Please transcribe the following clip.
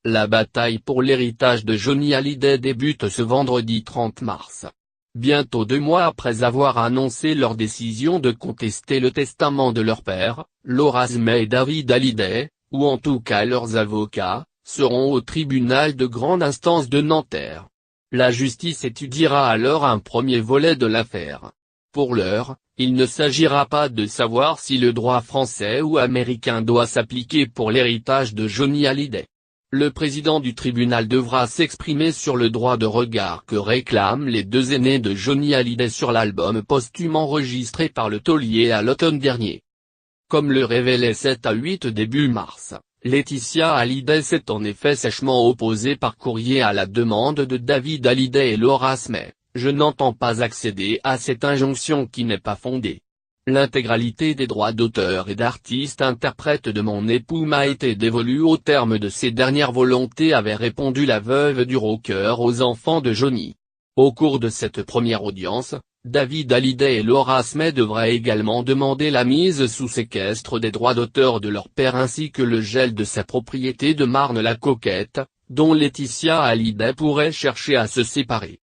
La bataille pour l'héritage de Johnny Hallyday débute ce vendredi 30 mars. Bientôt 2 mois après avoir annoncé leur décision de contester le testament de leur père, Laura Smay et David Hallyday, ou en tout cas leurs avocats, seront au tribunal de grande instance de Nanterre. La justice étudiera alors un premier volet de l'affaire. Pour l'heure, il ne s'agira pas de savoir si le droit français ou américain doit s'appliquer pour l'héritage de Johnny Hallyday. Le président du tribunal devra s'exprimer sur le droit de regard que réclament les deux aînés de Johnny Hallyday sur l'album posthume enregistré par le taulier à l'automne dernier. Comme le révélait 7 à 8 début mars, Laetitia Hallyday s'est en effet sèchement opposée par courrier à la demande de David Hallyday et Laura Smay. Je n'entends pas accéder à cette injonction qui n'est pas fondée. L'intégralité des droits d'auteur et d'artiste-interprète de mon époux m'a été dévolue au terme de ses dernières volontés, avait répondu la veuve du rocker aux enfants de Johnny. Au cours de cette première audience, David Hallyday et Laura Smay devraient également demander la mise sous séquestre des droits d'auteur de leur père ainsi que le gel de sa propriété de Marne-la-Coquette, dont Laetitia Hallyday pourrait chercher à se séparer.